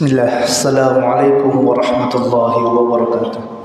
Bismillah, Assalamualaikum warahmatullahi wabarakatuh.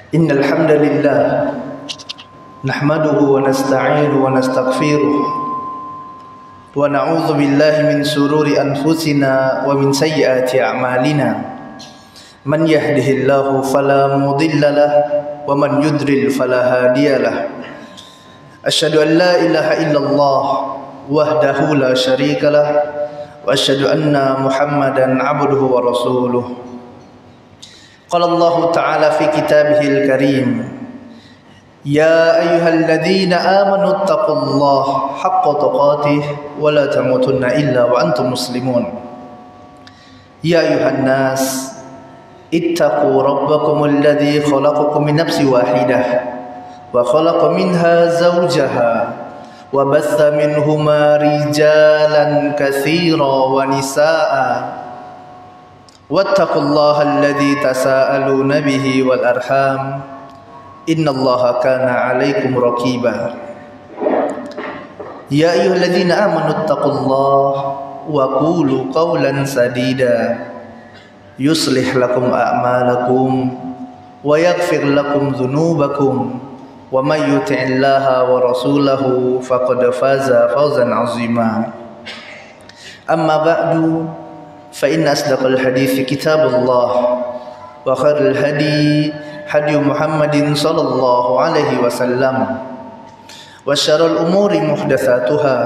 Innal hamdalillah nahmaduhu wa nasta'inuhu wa nastaghfiruh wa na'udzu billahi min shururi anfusina wa min sayyiati a'malina من يهده الله فلا مضل له ومن يضلل فلا هادي له أشهد أن لا إله إلا الله وحده لا شريك له وأشهد أن محمدا عبده ورسوله قال الله تعالى في كتابه الكريم يا أيها الذين آمنوا اتقوا الله حق تقاته ولا تموتن إلا وأنتم مسلمون يا أيها الناس اتقوا ربكم الذي خلقكم من نفس واحدة وخلق منها زوجها وبث منهما رجالا كثيرا ونساء واتقوا الله الذي تساءلون به والأرحام إن الله كان عليكم رقيبا يا أيها الذين آمنوا اتقوا الله وقولوا قولا سديدا يصلح لكم أعمالكم ويغفر لكم ذنوبكم ومن يطع الله ورسوله فقد فاز فوزا عظيما أما بعد فإن أصدق الحديث كتاب الله وخير الهدي هدي محمد صلى الله عليه وسلم وشر الأمور محدثاتها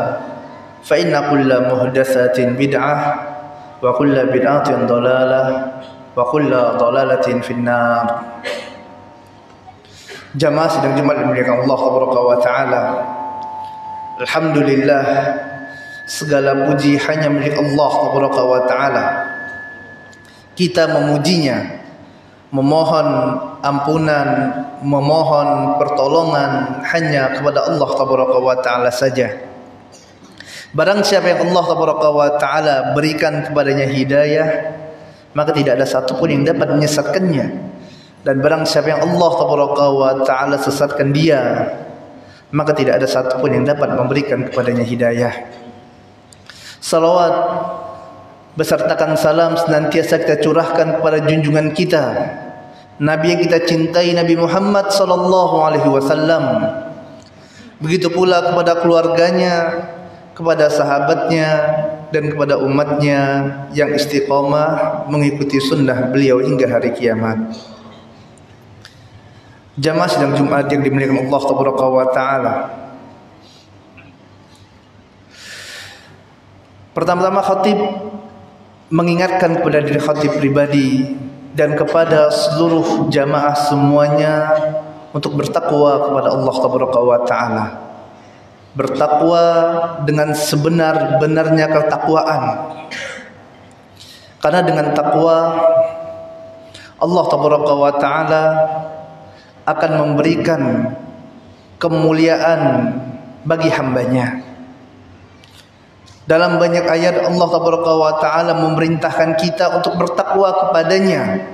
فإن كل محدثة بدعة وكل بدعة ضلالة وكل ضلالة في النار. Jamaah sidang Jumat dimuliakan Allah wa taala. Alhamdulillah, segala puji hanya milik Allah wa taala. Kita memujinya, memohon ampunan, memohon pertolongan hanya kepada Allah wa taala saja. Barang siapa yang Allah wa taala berikan kepadanya hidayah, maka tidak ada satupun yang dapat menyesatkannya. Dan barang siapa yang Allah wa ta'ala sesatkan dia, maka tidak ada satupun yang dapat memberikan kepadanya hidayah. Salawat besertakan salam senantiasa kita curahkan kepada junjungan kita, Nabi yang kita cintai, Nabi Muhammad sallallahu alaihi wasallam. Begitu pula kepada keluarganya, kepada sahabatnya, dan kepada umatnya yang istiqamah mengikuti sunnah beliau hingga hari kiamat. Jamaah sidang Jumat yang dimuliakan Allah wa taala. Pertama-tama khatib mengingatkan kepada diri khatib pribadi dan kepada seluruh jamaah semuanya untuk bertakwa kepada Allah wa taala. Bertakwa dengan sebenar-benarnya ketakwaan. Karena dengan takwa Allah wa taala akan memberikan kemuliaan bagi hambanya. Dalam banyak ayat Allah wa taala memerintahkan kita untuk bertakwa kepadanya.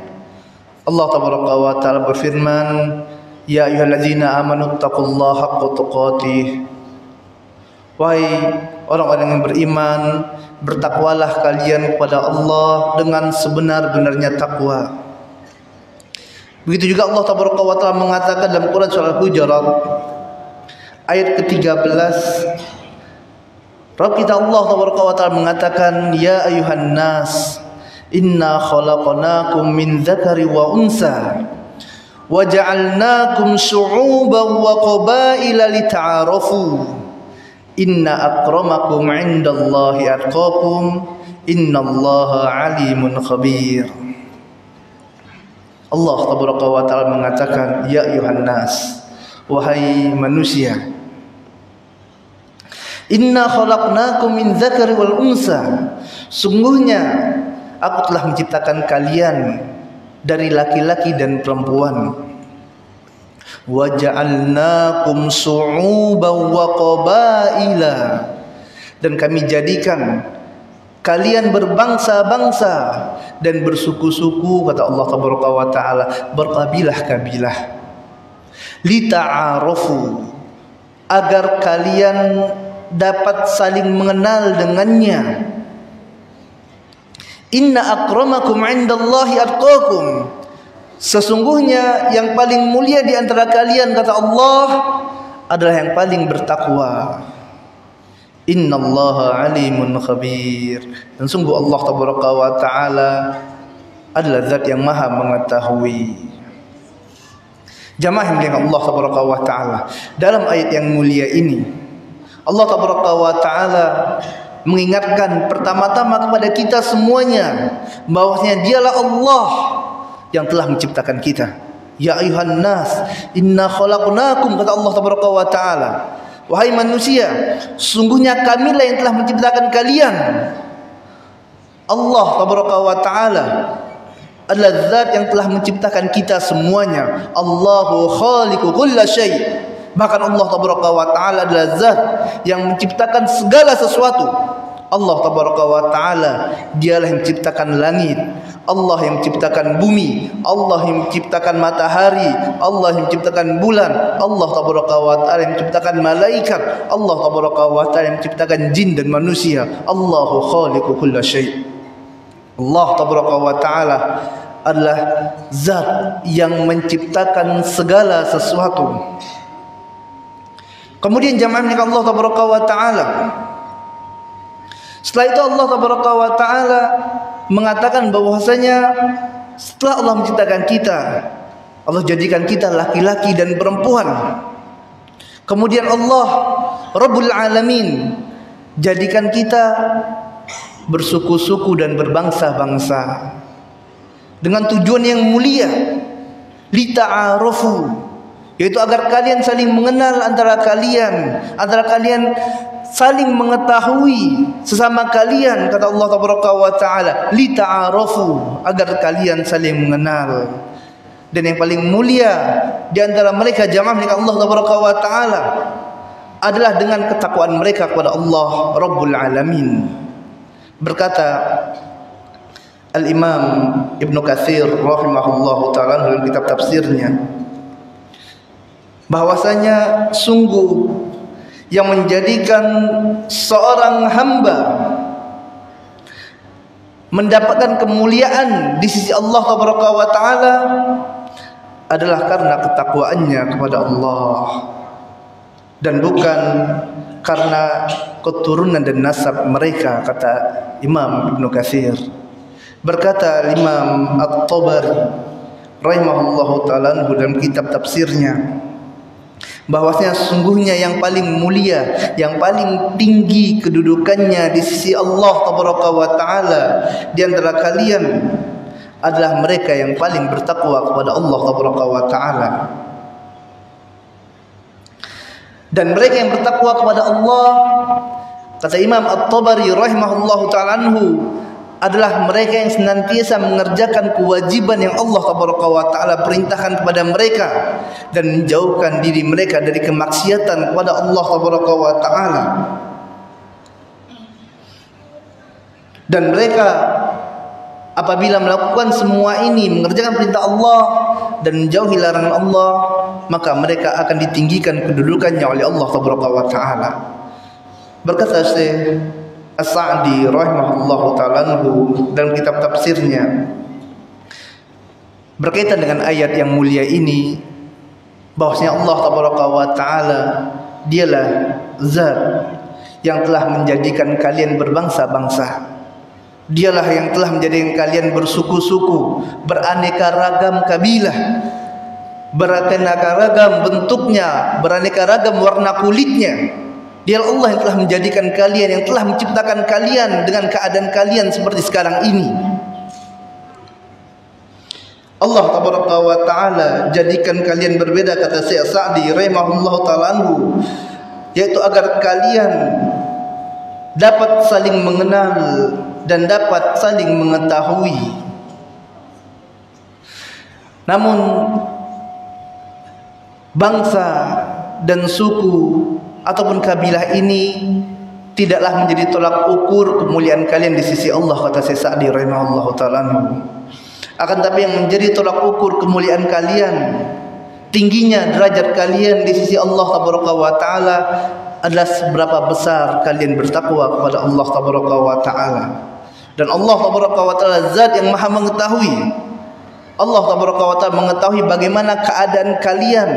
Allah wa taala berfirman, ya ayyuhallazina amanu taqullaha haqqa tuqatih. Wahai orang-orang yang beriman, bertakwalah kalian kepada Allah dengan sebenar-benarnya takwa. Begitu juga Allah wa ta'ala mengatakan dalam Quran surah Al-Hujurat ayat ke-13, Rabb kita Allah wa ta'ala mengatakan, ya ayuhan nas inna khalaqnakum min dzakari wa unsa wa ja'alnakum syu'uban wa qabaila lita'arafu inna akramakum 'indallahi atqakum innallaha 'alimun khabir. Allah wa ta'ala mengatakan, ya ayuhan nas, wahai manusia, inna khalaqnakum min dzakari wal unsa, sungguhnya aku telah menciptakan kalian dari laki-laki dan perempuan. Wa ja'alnakum syu'uban wa qabaila, dan kami jadikan kalian berbangsa-bangsa dan bersuku-suku, kata Allah wa ta'ala, berkabilah-kabilah. Lita'arafu, agar kalian dapat saling mengenal dengannya. Inna akramakum 'indallahi atqakum, sesungguhnya yang paling mulia di antara kalian, kata Allah, adalah yang paling bertakwa. Innallaha alimun khabir, dan sungguh Allah wa ta'ala adalah zat yang maha mengetahui. Jamaah yang dimuliakan Allah tabaraka wa taala, dalam ayat yang mulia ini Allah tabaraka wa taala mengingatkan pertama-tama kepada kita semuanya bahwasanya dialah Allah yang telah menciptakan kita. Ya ayuhan nas, inna khalaqnakum, kata Allah tabaraka wa taala, wahai manusia, sungguhnya kamilah yang telah menciptakan kalian. Allah tabaraka wa taala adalah zat yang telah menciptakan kita semuanya. Allahu khaliqu kulla syai'. Bahkan Allah tabaraka wa taala adalah zat yang menciptakan segala sesuatu. Allah tabaraka wa taala dialah yang menciptakan langit, Allah yang menciptakan bumi, Allah yang menciptakan matahari, Allah yang menciptakan bulan, Allah tabaraka wa taala yang menciptakan malaikat, Allah tabaraka wa taala yang menciptakan jin dan manusia. Allahu khaliqu kulla syai'. Allah tabaraka wa taala adalah zat yang menciptakan segala sesuatu. Kemudian jamaah milik Allah tabaraka wa taala, setelah itu Allah tabaraka wa taala mengatakan bahwasanya setelah Allah menciptakan kita, Allah jadikan kita laki-laki dan perempuan. Kemudian Allah Rabbul Alamin jadikan kita bersuku-suku dan berbangsa-bangsa dengan tujuan yang mulia, lita'arufu, yaitu agar kalian saling mengenal antara kalian saling mengetahui sesama kalian, kata Allah tabaraka wa taala, lita'arufu, agar kalian saling mengenal. Dan yang paling mulia di antara mereka jamaah milik Allah tabaraka wa taala adalah dengan ketakwaan mereka kepada Allah Rabbul Alamin. Berkata Al-Imam Ibnu Katsir rahimahullahu ta'ala dalam kitab tafsirnya, bahwasanya sungguh yang menjadikan seorang hamba mendapatkan kemuliaan di sisi Allah tabaraka wa taala adalah karena ketakwaannya kepada Allah, dan bukan karena keturunan dan nasab mereka, kata Imam Ibnu Katsir. Berkata Imam At-Tabari rahimahullahu ta'ala dalam kitab tafsirnya, bahwasanya sungguhnya yang paling mulia, yang paling tinggi kedudukannya di sisi Allah tabaraka wa taala di antara kalian adalah mereka yang paling bertakwa kepada Allah tabaraka wa taala. Dan mereka yang bertakwa kepada Allah, kata Imam At-Tabari rahimahullahu ta'ala anhu, adalah mereka yang senantiasa mengerjakan kewajiban yang Allah tabaraka wa taala perintahkan kepada mereka dan menjauhkan diri mereka dari kemaksiatan kepada Allah tabaraka wa taala. Dan mereka apabila melakukan semua ini, mengerjakan perintah Allah dan menjauhi larangan Allah, maka mereka akan ditinggikan kedudukannya oleh Allah tabaraka wa taala. Berkata Syekh As-Sa'di rahimahullahu ta'ala dalam kitab tafsirnya berkaitan dengan ayat yang mulia ini, bahwasanya Allah tabaraka wa ta'ala dialah zat yang telah menjadikan kalian berbangsa-bangsa, dialah yang telah menjadikan kalian bersuku-suku, beraneka ragam kabilah, beraneka ragam bentuknya, beraneka ragam warna kulitnya. Dia Allah yang telah menjadikan kalian, yang telah menciptakan kalian dengan keadaan kalian seperti sekarang ini. Allah tabaraka wa taala jadikan kalian berbeda, kata Syekh Sa'di rahimahullahu ta'ala, yaitu agar kalian dapat saling mengenal dan dapat saling mengetahui. Namun bangsa dan suku ataupun kabilah ini tidaklah menjadi tolak ukur kemuliaan kalian di sisi Allah, kata Syekh Sa'di rahimahullahu ta'ala. Akan tapi yang menjadi tolak ukur kemuliaan kalian, tingginya derajat kalian di sisi Allah tabaraka wa taala adalah seberapa besar kalian bertakwa kepada Allah tabaraka wa taala. Dan Allah tabaraka wa taala zat yang maha mengetahui. Allah tabaraka wa taala mengetahui bagaimana keadaan kalian.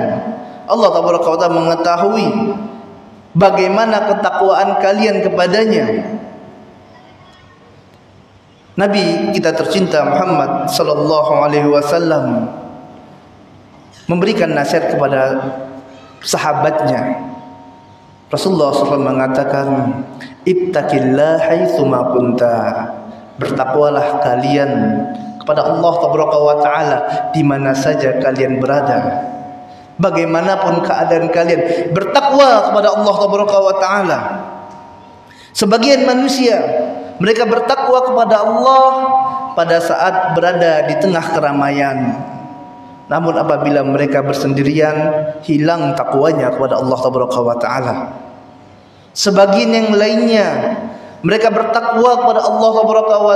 Allah tabaraka wa taala mengetahui bagaimana ketakwaan kalian kepadanya. Nabi kita tercinta Muhammad sallallahu alaihi wasallam memberikan nasihat kepada sahabatnya. Rasulullah SAW mengatakan, ittaqillaha haitsuma kunta. Bertakwalah kalian kepada Allah Taala di mana saja kalian berada. Bagaimanapun keadaan kalian, bertakwa kepada Allah Taala. Sebagian manusia mereka bertakwa kepada Allah pada saat berada di tengah keramaian. Namun apabila mereka bersendirian, hilang takwanya kepada Allah Taala. Sebagian yang lainnya mereka bertakwa kepada Allah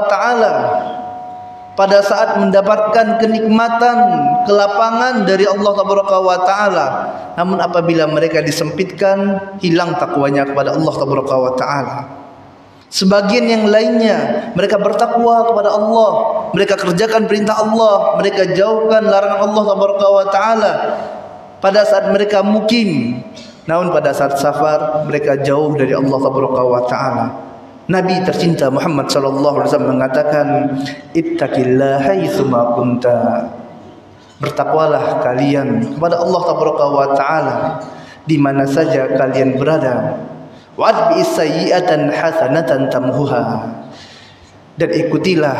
Taala pada saat mendapatkan kenikmatan, kelapangan dari Allah Taala. Namun apabila mereka disempitkan, hilang takwanya kepada Allah Taala. Sebagian yang lainnya mereka bertakwa kepada Allah, mereka kerjakan perintah Allah, mereka jauhkan larangan Allah Taala pada saat mereka mukim. Namun pada saat safar mereka jauh dari Allah Taala. Nabi tercinta Muhammad sallallahu alaihi wasallam mengatakan, ittaqillaha haitsuma kunta. Bertakwalah kalian kepada Allah Taala di mana saja kalian berada. Wa'adbi sayyi'atan hasanatan tamhuha. Dan ikutilah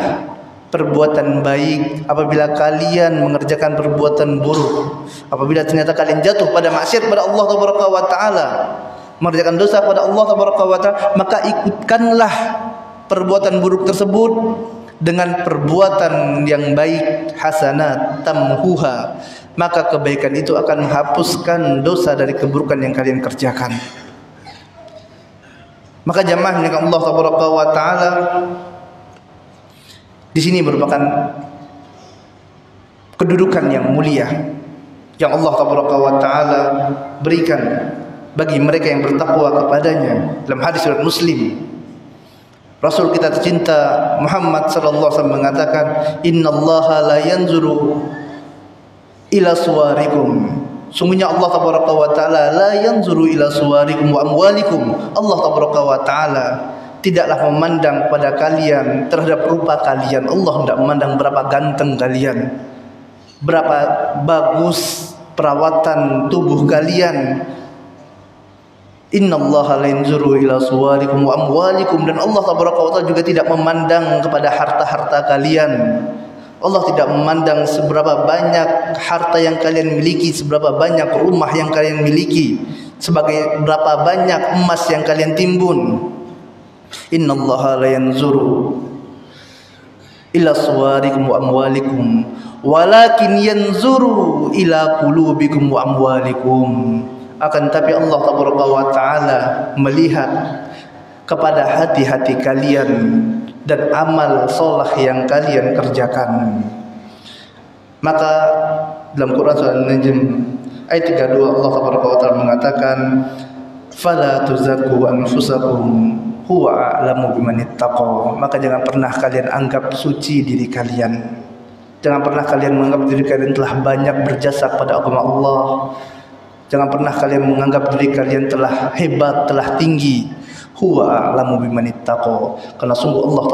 perbuatan baik apabila kalian mengerjakan perbuatan buruk. Apabila ternyata kalian jatuh pada maksiat pada Allah Taala, mengerjakan dosa pada Allah Taala, maka ikutkanlah perbuatan buruk tersebut dengan perbuatan yang baik, hasanat tamhuha. Maka kebaikan itu akan menghapuskan dosa dari keburukan yang kalian kerjakan. Maka jamaah yang Allah Taala di sini merupakan kedudukan yang mulia yang Allah Taala berikan bagi mereka yang bertakwa kepadanya. Dalam hadis riwayat Muslim, Rasul kita tercinta Muhammad sallallahu alaihi wasallam mengatakan, innallaha la yanzuru ila suwarikum. Sungguhnya Allah Taala la yanzuru ila suwarikum wa amwalikum. Allah Taala tidaklah memandang pada kalian terhadap rupa kalian. Allah tidak memandang berapa ganteng kalian, berapa bagus perawatan tubuh kalian. Innallaha la yanzuru ila suwarikum wa amwalikum. Dan Allah Taala juga tidak memandang kepada harta-harta kalian. Allah tidak memandang seberapa banyak harta yang kalian miliki, seberapa banyak rumah yang kalian miliki, sebagai berapa banyak emas yang kalian timbun. Innallaha la yanzuru ila suwarikum wa amwalikum walakin yanzuru ila qulubikum wa amwalikum. Akan tapi Allah Taala melihat kepada hati-hati kalian dan amal soleh yang kalian kerjakan. Maka dalam Quran surah An-Najm ayat 32 Allah Taala mengatakan, fala tuzakku anfusakum huwa a'lamu bimanittaqa. Maka jangan pernah kalian anggap suci diri kalian. Jangan pernah kalian menganggap diri kalian telah banyak berjasa pada agama Allah. Jangan pernah kalian menganggap diri kalian telah hebat, telah tinggi. Huwa a'lamu bimanittaqa. Karena sungguh Allah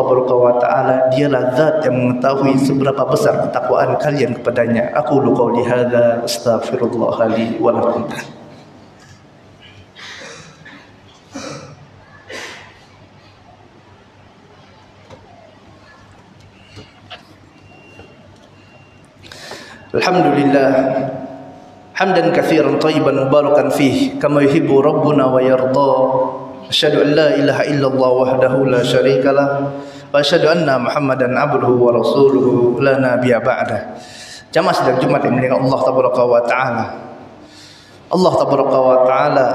Taala dialah zat yang mengetahui seberapa besar ketakwaan kalian kepadanya. Aku qouli hadza astaghfirullah li wa lakum. Alhamdulillah hamdan katsiran thayyiban mubarakan fih kama yuhibbu rabbuna wa yarda. Asyhadu an la ilaha illallah wahdahu la syarikalah wa asyhadu anna Muhammadan abduhu wa rasuluhu la nabiyya ba'dah. Jamaah sidang Jumat yang dimuliakan Allah Taala. Allah Taala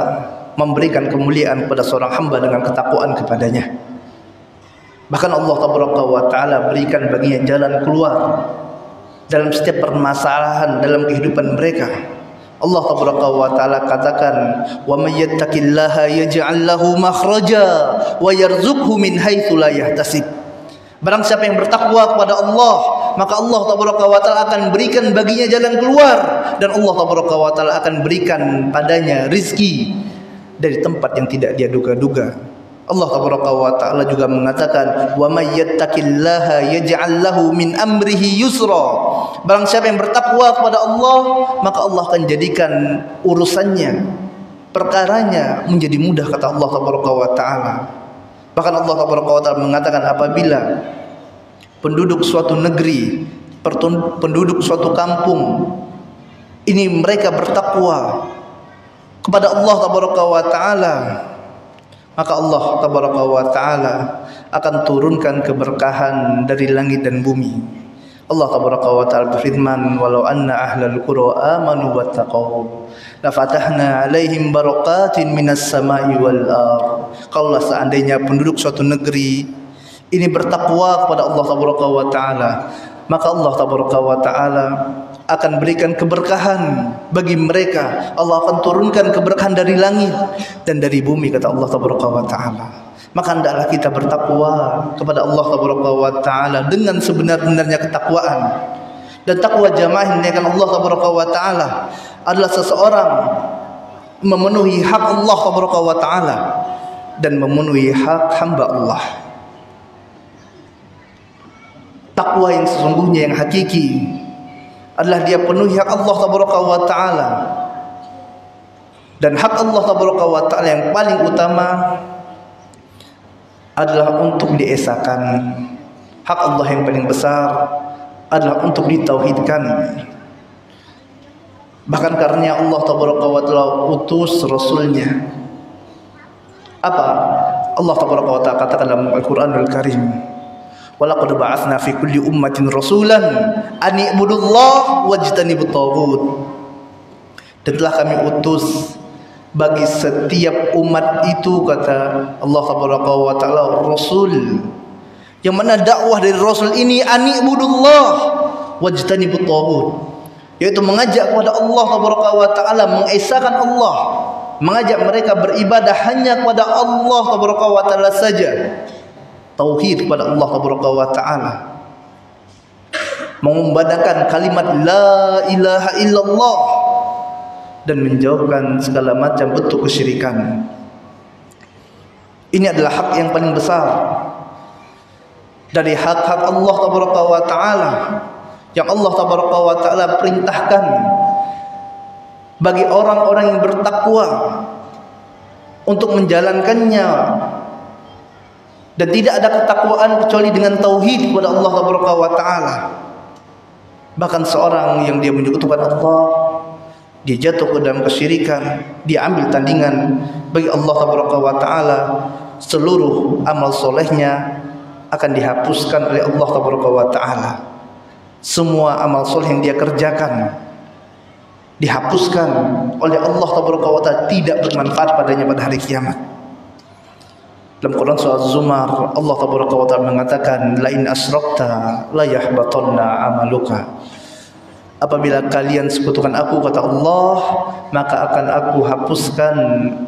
memberikan kemuliaan kepada seorang hamba dengan ketakwaan kepadanya. Bahkan Allah Taala berikan baginya jalan keluar dalam setiap permasalahan dalam kehidupan mereka. Allah Taala katakan, wa may yattaqillaha yaj'al lahu makhraja wa yarzuqhu min haitsu la yahtasib. Barang siapa yang bertakwa kepada Allah, maka Allah Taala akan berikan baginya jalan keluar, dan Allah Taala akan berikan padanya rizki dari tempat yang tidak dia duga-duga. Allah Taala juga mengatakan, "Wa may yattaqillaha yaj'al lahu min amrihi yusra." Barang siapa yang bertakwa kepada Allah, maka Allah akan jadikan urusannya, perkaranya menjadi mudah, kata Allah Taala. Bahkan Allah Taala mengatakan, apabila penduduk suatu negeri, penduduk suatu kampung ini mereka bertakwa kepada Allah Taala, maka Allah Taala akan turunkan keberkahan dari langit dan bumi. Allah Taala berfirman, "Walau anna ahlal qura amanu wattaqau la fatahna 'alaihim barakatin minas sama'i wal ardh." Kalau seandainya penduduk suatu negeri ini bertakwa kepada Allah Taala, maka Allah Taala akan berikan keberkahan bagi mereka. Allah akan turunkan keberkahan dari langit dan dari bumi, kata Allah Taala. Maka hendaklah kita bertakwa kepada Allah Taala dengan sebenar-benarnya ketakwaan. Dan takwa jamaah ini kan Allah Taala adalah seseorang memenuhi hak Allah Taala dan memenuhi hak hamba Allah. Takwa yang sesungguhnya, yang hakiki, adalah dia penuhi hak Allah Taala. Dan hak Allah Taala yang paling utama adalah untuk diesakan. Hak Allah yang paling besar adalah untuk ditauhidkan. Bahkan karena Allah Taala utus Rasulnya. Apa Allah Taala katakan dalam Al-Quranul Karim? Walaqad ba'atsna fi kulli ummatin rasulan an i'budullaha wajtanibut taghut. Dan telah kami utus bagi setiap umat itu, kata Allah Taala, Rasul, yang mana dakwah dari Rasul ini an i'budullaha wajtanibut taghut, yaitu mengajak kepada Allah Taala, mengesahkan Allah, mengajak mereka beribadah hanya kepada Allah Taala saja. Tauhid kepada Allah Taala, mengumandangkan kalimat la ilaha illallah dan menjauhkan segala macam bentuk kesyirikan. Ini adalah hak yang paling besar dari hak-hak Allah Taala yang Allah Taala perintahkan bagi orang-orang yang bertakwa untuk menjalankannya. Dan tidak ada ketakwaan kecuali dengan tauhid kepada Allah Taala. Bahkan seorang yang dia menyekutukan Allah, dia jatuh ke dalam kesyirikan, dia ambil tandingan bagi Allah Taala, seluruh amal solehnya akan dihapuskan oleh Allah Taala. Semua amal soleh yang dia kerjakan dihapuskan oleh Allah Taala, tidak bermanfaat padanya pada hari kiamat. Dalam Quran surah Az-Zumar, Allah Taala mengatakan, "La in asyrakta la yahbatanna amaluka." Apabila kalian sekutukan aku, kata Allah, maka akan aku hapuskan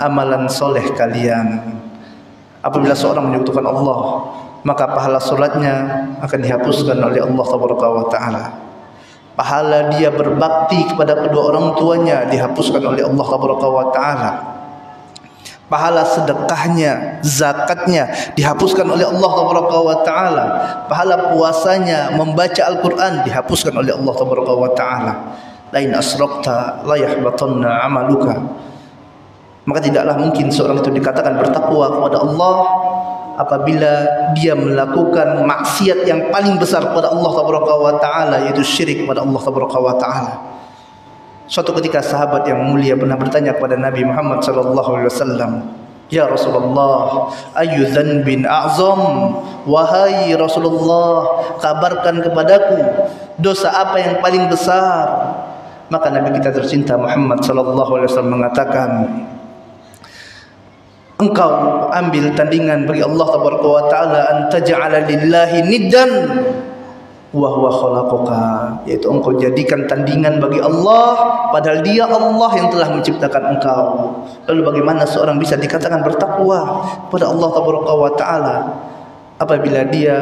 amalan soleh kalian. Apabila seorang menyekutukan Allah, maka pahala solatnya akan dihapuskan oleh Allah Taala. Pahala dia berbakti kepada kedua orang tuanya dihapuskan oleh Allah Taala. Pahala sedekahnya, zakatnya dihapuskan oleh Allah Taala. Pahala puasanya, membaca Al-Quran dihapuskan oleh Allah Taala. Lain asrakta la yahbatanna amaluka. Maka tidaklah mungkin seorang itu dikatakan bertakwa kepada Allah apabila dia melakukan maksiat yang paling besar kepada Allah Taala, yaitu syirik kepada Allah Taala. Suatu ketika sahabat yang mulia pernah bertanya kepada Nabi Muhammad SAW, "Ya Rasulullah, ayu dzanbin a'zam?" Wahai Rasulullah, kabarkan kepadaku dosa apa yang paling besar. Maka Nabi kita tercinta Muhammad SAW mengatakan, engkau ambil tandingan bagi Allah Taala, antaj'ala lillahi niddan wa huwa khalaqaka, yaitu engkau jadikan tandingan bagi Allah padahal dia Allah yang telah menciptakan engkau. Lalu bagaimana seorang bisa dikatakan bertakwa kepada Allah Taala apabila dia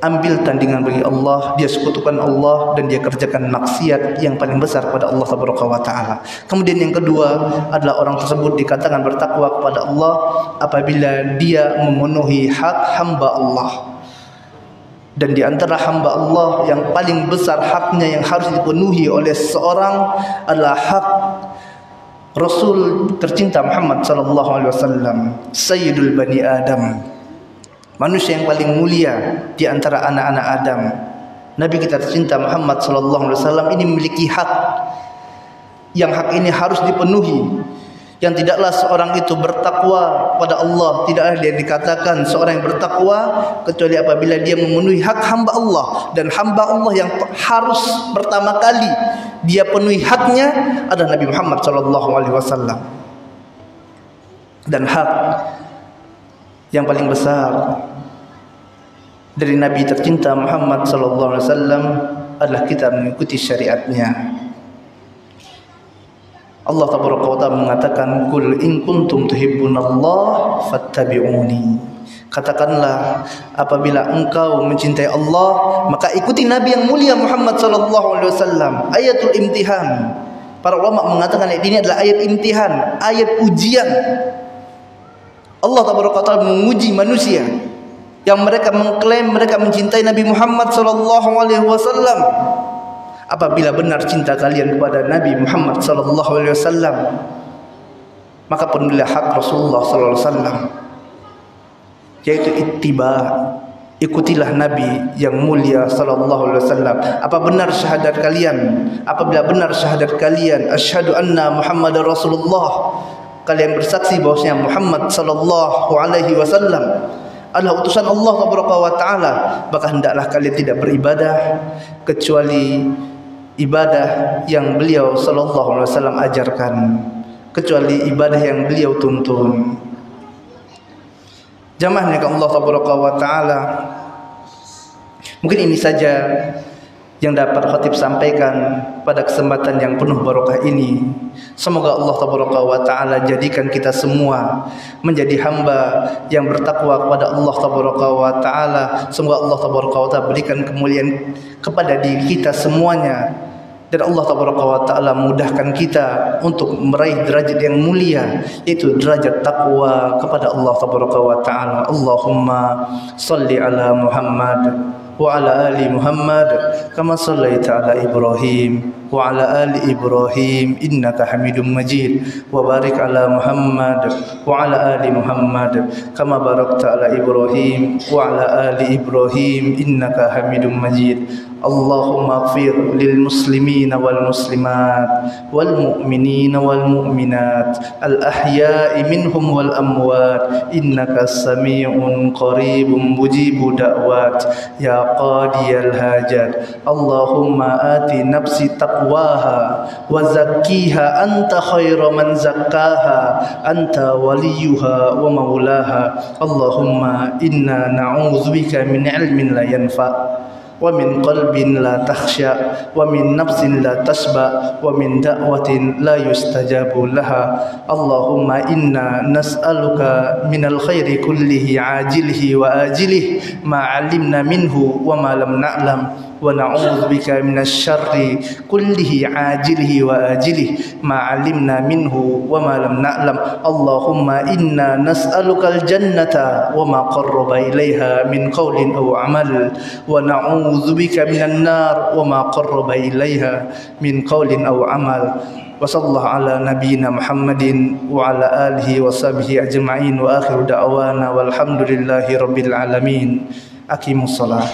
ambil tandingan bagi Allah, dia sekutukan Allah, dan dia kerjakan maksiat yang paling besar kepada Allah Subhanahu wa taala. Kemudian yang kedua adalah orang tersebut dikatakan bertakwa kepada Allah apabila dia memenuhi hak hamba Allah. Dan di antara hamba Allah yang paling besar haknya yang harus dipenuhi oleh seorang adalah hak Rasul tercinta Muhammad sallallahu alaihi wasallam, Sayyidul Bani Adam, manusia yang paling mulia di antara anak-anak Adam. Nabi kita tercinta Muhammad sallallahu alaihi wasallam ini memiliki hak, yang hak ini harus dipenuhi. Yang tidaklah seorang itu bertakwa pada Allah, tidaklah dia dikatakan seorang yang bertakwa kecuali apabila dia memenuhi hak hamba Allah. Dan hamba Allah yang harus pertama kali dia penuhi haknya adalah Nabi Muhammad sallallahu alaihi wasallam. Dan hak yang paling besar dari Nabi tercinta Muhammad sallallahu alaihi wasallam adalah kita mengikuti syariatnya. Allah Tabaraka wa Ta'ala mengatakan, "Qul in kuntum tuhibbunallah fattabi'uni." Katakanlah, apabila engkau mencintai Allah, maka ikuti Nabi yang mulia Muhammad sallallahu alaihi wasallam. Ayatul imtihan. Para ulama mengatakan ayat ini adalah ayat imtihan, ayat ujian. Allah Tabaraka wa Ta'ala menguji manusia yang mereka mengklaim mereka mencintai Nabi Muhammad sallallahu alaihi wasallam. Apabila benar cinta kalian kepada Nabi Muhammad sallallahu alaihi wasallam, maka penuhilah hak Rasulullah sallallahu alaihi wasallam, yaitu ittiba, ikutilah Nabi yang mulia sallallahu alaihi wasallam. Apa benar syahadat kalian? Apabila benar syahadat kalian, asyhadu anna Muhammadar Rasulullah, kalian bersaksi bahwasanya Muhammad sallallahu alaihi wasallam adalah utusan Allah Subhanahu wa taala, maka hendaklah kalian tidak beribadah kecuali ibadah yang beliau sallallahu alaihi wasallam ajarkan, kecuali ibadah yang beliau tuntun. Jamaah yang Allah Subhanahu wa taala, mungkin ini saja yang dapat khatib sampaikan pada kesempatan yang penuh barokah ini. Semoga Allah Subhanahu wa taala jadikan kita semua menjadi hamba yang bertakwa kepada Allah Subhanahu wa taala. Semoga Allah Subhanahu wa taala berikan kemuliaan kepada diri kita semuanya, dan Allah Subhanahu wa taala mudahkan kita untuk meraih derajat yang mulia, yaitu derajat takwa kepada Allah Subhanahu wa taala. Allahumma shalli ala Muhammad wa ala ali Muhammad kama shallaita ala Ibrahim wa ala ali Ibrahim innaka Hamidum Majid, wa barik ala Muhammad wa ala ali Muhammad kama barakta ala Ibrahim wa ala ali Ibrahim innaka Hamidum Majid. Allahumma ighfir lil muslimina wal muslimat wal mu'minina wal mu'minat al ahya'i minhum wal amwat innaka sami'un qaribun mujibu da'wat ya qadiyal hajat. Allahumma ati nafsi taqwaha wa zakkiha anta khairu man zakkaha anta waliyuha wa maulaha. Allahumma inna na'udzubika min ilmin la yanfa' wa min qalbin la takhsha wa min nafsin la tashba wa min da'watin la yustajabu laha. Allahumma inna nas'aluka minal khairi kullihi ajilihi wa ajilihi ma 'alimna minhu wa ma lam na'lam, wa na'udzubika minasy syarri kullihi ajilihi wa ajilihi ma 'alimna minhu wa ma lam na'lam. Allahumma inna nas'alukal jannata wa ma qarraba ilaiha min qawlin aw 'amal, wa na'udzubika minan nar wa ma qarraba ilaiha min qawlin aw 'amal. Wa sallallahu ala nabiyyina Muhammadin wa ala alihi wa sahbihi ajma'in, wa akhiru da'wana walhamdulillahi rabbil alamin. Aqimus shalah.